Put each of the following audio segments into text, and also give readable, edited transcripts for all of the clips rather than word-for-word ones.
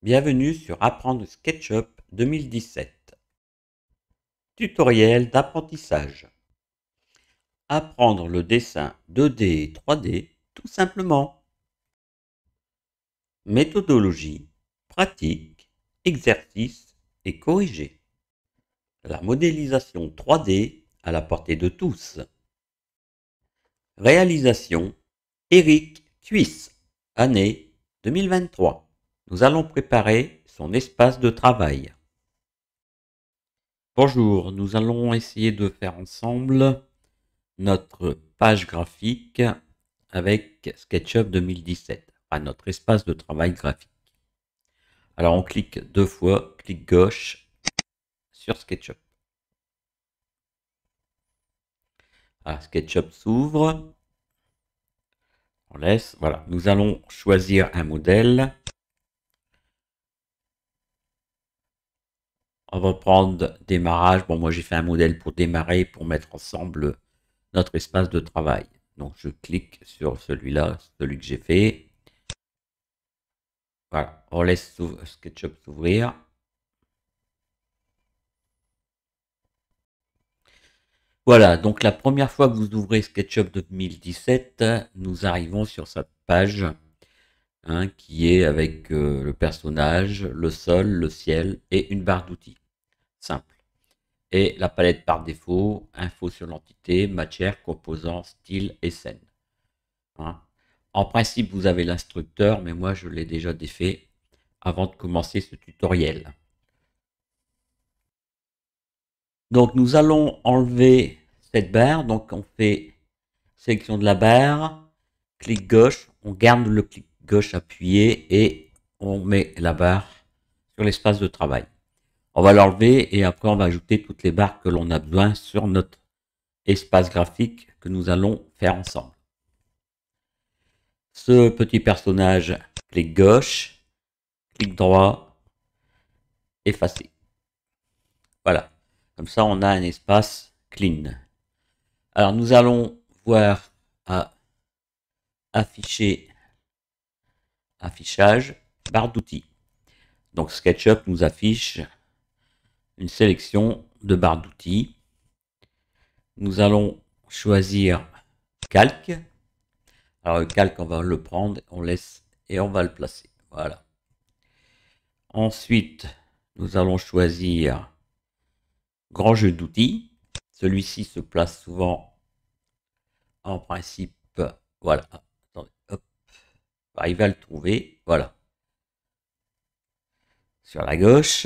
Bienvenue sur Apprendre SketchUp 2017. Tutoriel d'apprentissage. Apprendre le dessin 2D et 3D tout simplement. Méthodologie, pratique, exercice et corriger. La modélisation 3D à la portée de tous. Réalisation Eric Thuis, année 2023. Nous allons préparer son espace de travail. Bonjour, nous allons essayer de faire ensemble notre page graphique avec SketchUp 2017, à notre espace de travail graphique. Alors on clique deux fois, clic gauche sur SketchUp. Alors, SketchUp s'ouvre. On laisse, voilà, nous allons choisir un modèle. On va prendre démarrage. Bon, moi j'ai fait un modèle pour démarrer, pour mettre ensemble notre espace de travail. Donc je clique sur celui-là, celui que j'ai fait. Voilà, on laisse SketchUp s'ouvrir. Voilà, donc la première fois que vous ouvrez SketchUp 2017, nous arrivons sur cette page qui est avec le personnage, le sol, le ciel et une barre d'outils. Simple. Et la palette par défaut, info sur l'entité, matière, composants, style et scène. En principe, vous avez l'instructeur, mais moi je l'ai déjà défait avant de commencer ce tutoriel. Donc nous allons enlever cette barre, donc on fait sélection de la barre, clic gauche, on garde le clic gauche appuyé et on met la barre sur l'espace de travail. On va l'enlever et après on va ajouter toutes les barres que l'on a besoin sur notre espace graphique que nous allons faire ensemble. Ce petit personnage, clic gauche, clic droit, effacer. Voilà, comme ça on a un espace clean. Alors nous allons voir à afficher, affichage, barre d'outils. Donc SketchUp nous affiche une sélection de barres d'outils. Nous allons choisir calque. Alors le calque, on va le prendre, on laisse et on va le placer. Voilà. Ensuite, nous allons choisir grand jeu d'outils. Celui-ci se place souvent en principe. Voilà. Attendez, hop. Arriver à le trouver. Voilà. Sur la gauche.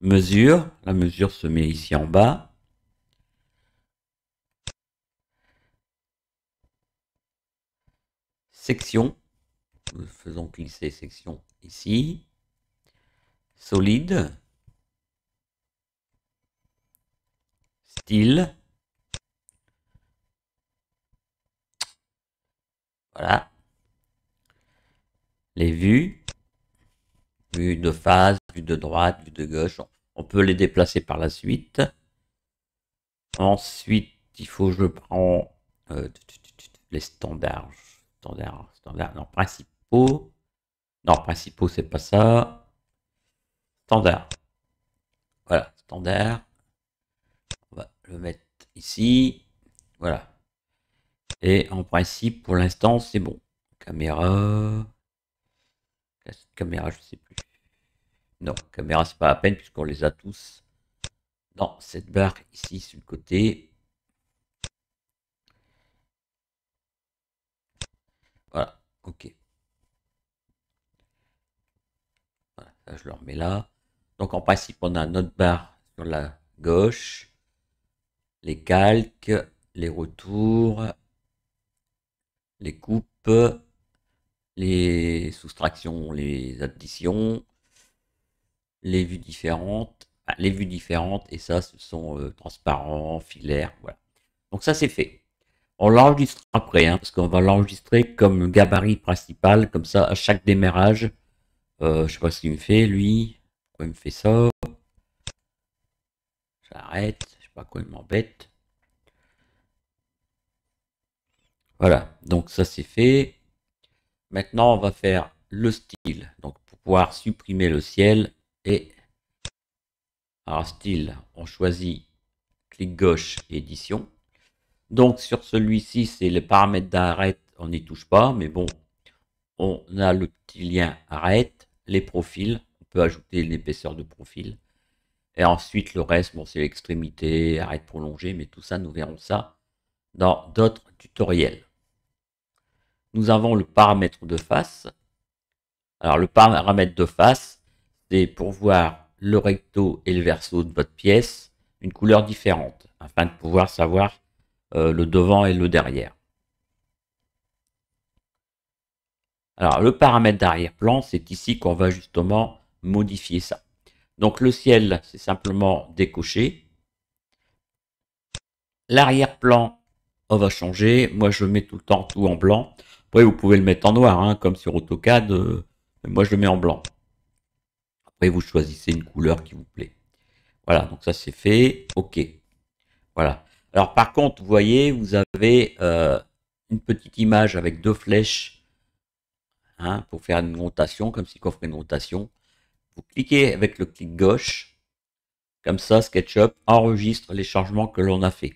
Mesure. La mesure se met ici en bas. Section. Nous faisons glisser section ici. Solide. Style. Voilà. Les vues. Vue de face, vue de droite, vue de gauche. On peut les déplacer par la suite. Ensuite, il faut que je prends les standards. Non, principaux. Non, principaux, c'est pas ça. Standard. Voilà, standard. On va le mettre ici. Voilà. Et en principe, pour l'instant, c'est bon. Caméra. Caméra, je sais plus. Non, caméra, c'est pas la peine puisqu'on les a tous dans cette barre ici sur le côté. Voilà, ok. Voilà, ça, je le remets là. Donc en principe, on a notre barre sur la gauche, les calques, les retours, les coupes, les soustractions, les additions, les vues différentes. Enfin, les vues différentes, et ça, ce sont transparents, filaires, voilà. Donc ça, c'est fait. On l'enregistre après, parce qu'on va l'enregistrer comme gabarit principal, comme ça, à chaque démarrage. Je sais pas ce qu'il me fait, lui. Pourquoi il me fait ça? J'arrête. Je sais pas quoi il m'embête. Voilà. Donc ça c'est fait. Maintenant on va faire le style. Donc pour pouvoir supprimer le ciel. Et alors style, on choisit clic gauche, édition. Donc sur celui-ci, c'est les paramètres d'arrête, on n'y touche pas, mais bon, on a le petit lien arrête, les profils, on peut ajouter l'épaisseur de profil. Et ensuite, le reste, bon, c'est l'extrémité, arrête prolongée, mais tout ça, nous verrons ça dans d'autres tutoriels. Nous avons le paramètre de face. Alors, le paramètre de face, c'est pour voir le recto et le verso de votre pièce, une couleur différente, afin de pouvoir savoir le devant et le derrière. Alors, le paramètre d'arrière-plan, c'est ici qu'on va justement modifier ça. Donc, le ciel, c'est simplement décoché. L'arrière-plan, on va changer. Moi, je mets tout le temps tout en blanc. Après, vous pouvez le mettre en noir, hein, comme sur AutoCAD. Moi, je le mets en blanc. Après, vous choisissez une couleur qui vous plaît. Voilà, donc ça, c'est fait. OK. Voilà. Alors, par contre, vous voyez, vous avez une petite image avec deux flèches, hein, pour faire une rotation, comme si on ferait une rotation. Vous cliquez avec le clic gauche. Comme ça, SketchUp enregistre les changements que l'on a fait.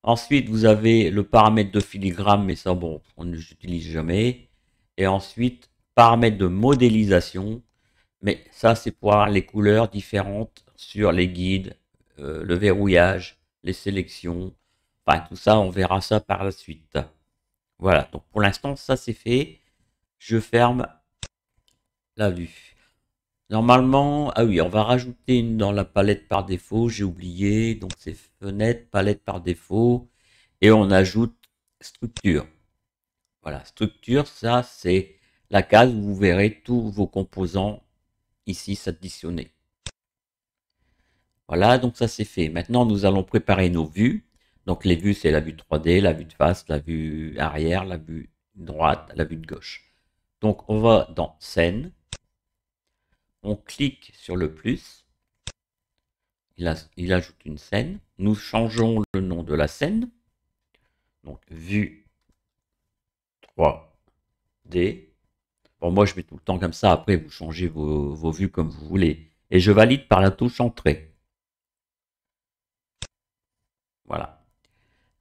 Ensuite, vous avez le paramètre de filigrane, mais ça, bon, on ne l'utilise jamais. Et ensuite, paramètre de modélisation. Mais ça, c'est pour avoir les couleurs différentes sur les guides, le verrouillage, les sélections. Enfin, tout ça, on verra ça par la suite. Voilà, donc pour l'instant, ça c'est fait. Je ferme la vue. Normalement, ah oui, on va rajouter une dans la palette par défaut, j'ai oublié. Donc c'est fenêtre, palette par défaut. Et on ajoute structure. Voilà, structure, ça c'est la case où vous verrez tous vos composants ici s'additionner. Voilà, donc ça c'est fait. Maintenant, nous allons préparer nos vues. Donc les vues, c'est la vue 3D, la vue de face, la vue arrière, la vue droite, la vue de gauche. Donc on va dans scène. On clique sur le plus. Il ajoute une scène. Nous changeons le nom de la scène. Donc vue 3D. Bon, moi je mets tout le temps comme ça. Après, vous changez vos vues comme vous voulez. Et je valide par la touche entrée. Voilà.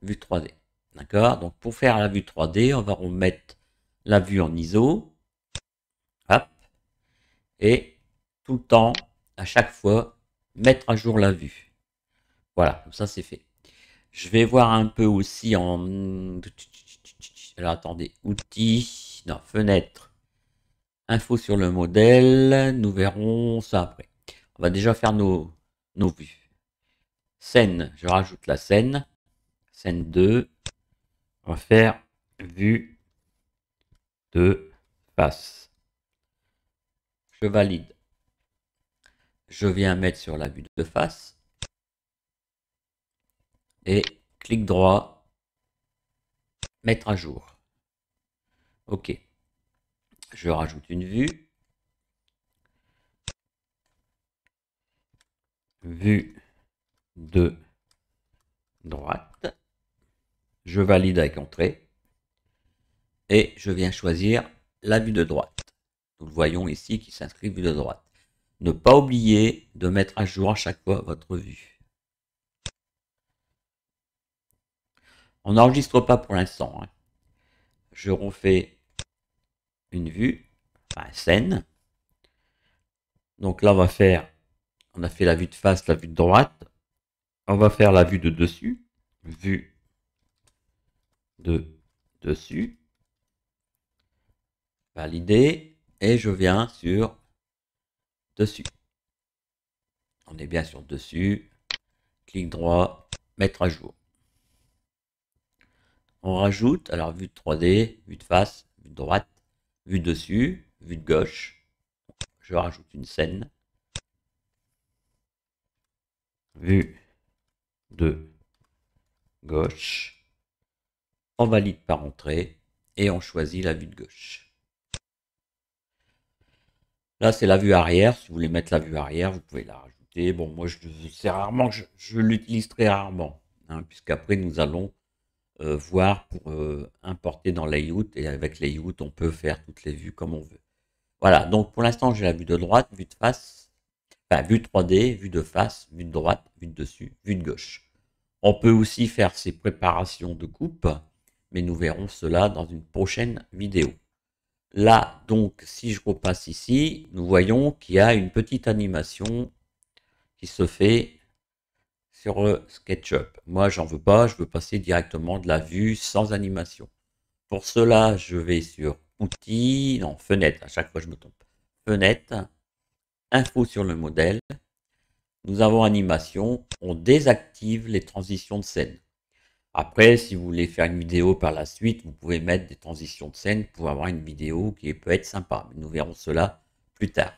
Vue 3D. D'accord? Donc pour faire la vue 3D, on va remettre la vue en ISO. Hop. Et tout le temps, à chaque fois, mettre à jour la vue. Voilà, comme ça c'est fait. Je vais voir un peu aussi en... Alors attendez, outils, non, fenêtre, info sur le modèle, nous verrons ça après. On va déjà faire nos vues. Scène, je rajoute la scène. Scène 2. On va faire vue de face. Je valide. Je viens mettre sur la vue de face. Et clic droit, mettre à jour. OK. Je rajoute une vue. Vue de droite. Je valide avec entrée. Et je viens choisir la vue de droite. Nous le voyons ici qui s'inscrit vue de droite. Ne pas oublier de mettre à jour à chaque fois votre vue. On n'enregistre pas pour l'instant, hein. Je refais une vue, enfin scène. Donc là, on a fait la vue de face, la vue de droite. On va faire la vue de dessus. Vue de dessus. Valider. Et je viens sur dessus. On est bien sur dessus. Clic droit, mettre à jour. On rajoute, alors vue de 3D, vue de face, vue de droite, vue dessus, vue de gauche. Je rajoute une scène. Vue de gauche. On valide par entrée et on choisit la vue de gauche. Là, c'est la vue arrière. Si vous voulez mettre la vue arrière, vous pouvez la rajouter. Bon, moi, c'est rarement, je l'utilise très rarement, hein, puisqu'après, nous allons voir pour importer dans Layout. Et avec Layout, on peut faire toutes les vues comme on veut. Voilà, donc pour l'instant, j'ai la vue de droite, vue de face, enfin vue 3D, vue de face, vue de droite, vue de dessus, vue de gauche. On peut aussi faire ces préparations de coupe, mais nous verrons cela dans une prochaine vidéo. Là, donc, si je repasse ici, nous voyons qu'il y a une petite animation qui se fait sur SketchUp. Moi, j'en veux pas, je veux passer directement de la vue sans animation. Pour cela, je vais sur Outils, non, Fenêtre, à chaque fois je me trompe. Fenêtre, Info sur le modèle. Nous avons Animation, on désactive les transitions de scène. Après, si vous voulez faire une vidéo par la suite, vous pouvez mettre des transitions de scène pour avoir une vidéo qui peut être sympa. Mais nous verrons cela plus tard.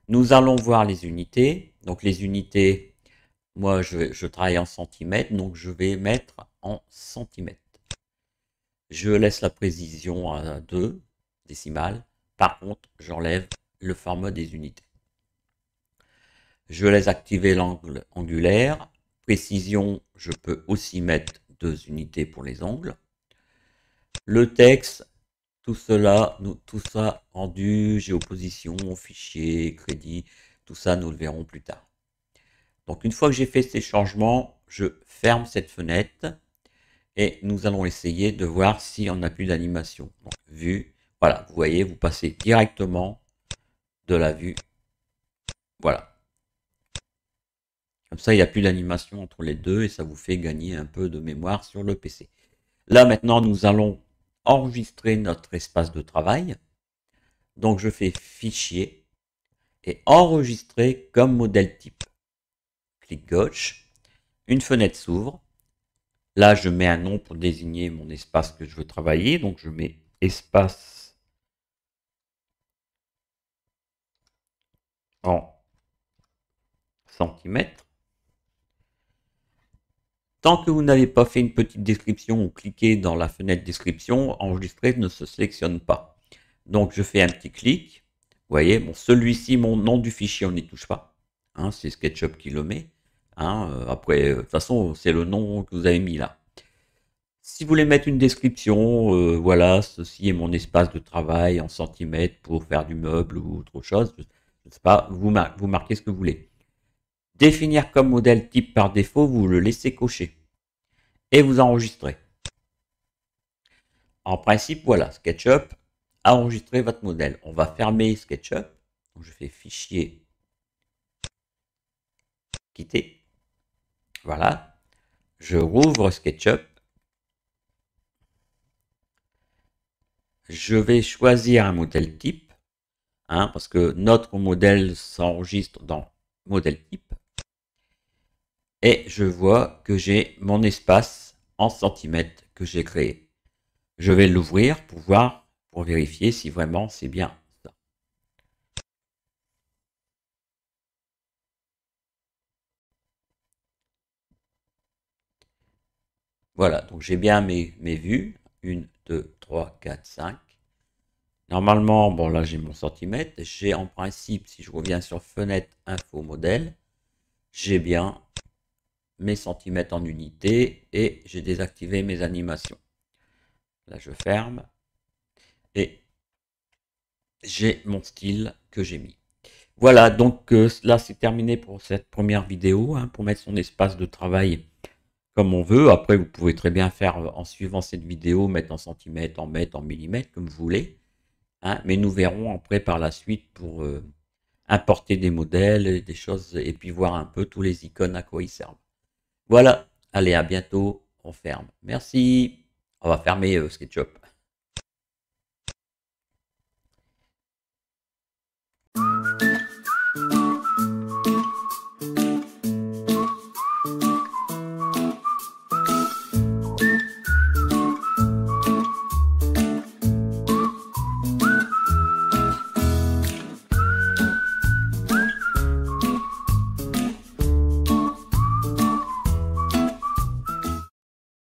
Nous allons voir les unités. Donc les unités, moi je travaille en centimètres, donc je vais mettre en centimètres. Je laisse la précision à 2 décimales. Par contre, j'enlève le format des unités. Je laisse activer l'angle angulaire. Précision, je peux aussi mettre 2 unités pour les angles. Le texte, tout cela, tout ça rendu, géoposition, fichier, crédit, tout ça nous le verrons plus tard. Donc une fois que j'ai fait ces changements, je ferme cette fenêtre et nous allons essayer de voir si on n'a plus d'animation. Donc vue, voilà, vous voyez, vous passez directement de la vue, voilà. Comme ça, il n'y a plus d'animation entre les deux et ça vous fait gagner un peu de mémoire sur le PC. Là maintenant, nous allons enregistrer notre espace de travail. Donc je fais Fichier et Enregistrer comme modèle type. Clic gauche, une fenêtre s'ouvre. Là, je mets un nom pour désigner mon espace que je veux travailler. Donc je mets espace en centimètres. Tant que vous n'avez pas fait une petite description ou cliquez dans la fenêtre description, enregistrer ne se sélectionne pas. Donc je fais un petit clic. Vous voyez, bon, celui-ci, mon nom du fichier, on n'y touche pas. Hein, c'est SketchUp qui le met. Hein, après, de toute façon, c'est le nom que vous avez mis là. Si vous voulez mettre une description, voilà, ceci est mon espace de travail en centimètres pour faire du meuble ou autre chose. Je ne sais pas, vous marquez ce que vous voulez. Définir comme modèle type par défaut, vous le laissez cocher. Et vous enregistrez. En principe, voilà, SketchUp a enregistré votre modèle. On va fermer SketchUp. Donc je fais Fichier, quitter. Voilà. Je rouvre SketchUp. Je vais choisir un modèle type, hein, parce que notre modèle s'enregistre dans modèle type. Et je vois que j'ai mon espace en centimètres que j'ai créé. Je vais l'ouvrir pour voir, pour vérifier si vraiment c'est bien ça. Voilà, donc j'ai bien mes vues. 1, 2, 3, 4, 5. Normalement, bon là j'ai mon centimètre. J'ai en principe, si je reviens sur fenêtre, info, modèle, j'ai bien mes centimètres en unités et j'ai désactivé mes animations. Là je ferme et j'ai mon style que j'ai mis. Voilà, donc là c'est terminé pour cette première vidéo, hein, pour mettre son espace de travail comme on veut. Après, vous pouvez très bien faire en suivant cette vidéo, mettre en centimètres, en mètres, en millimètres, comme vous voulez. Hein, mais nous verrons après par la suite pour importer des modèles, des choses, et puis voir un peu tous les icônes à quoi ils servent. Voilà, allez, à bientôt, on ferme. Merci, on va fermer SketchUp.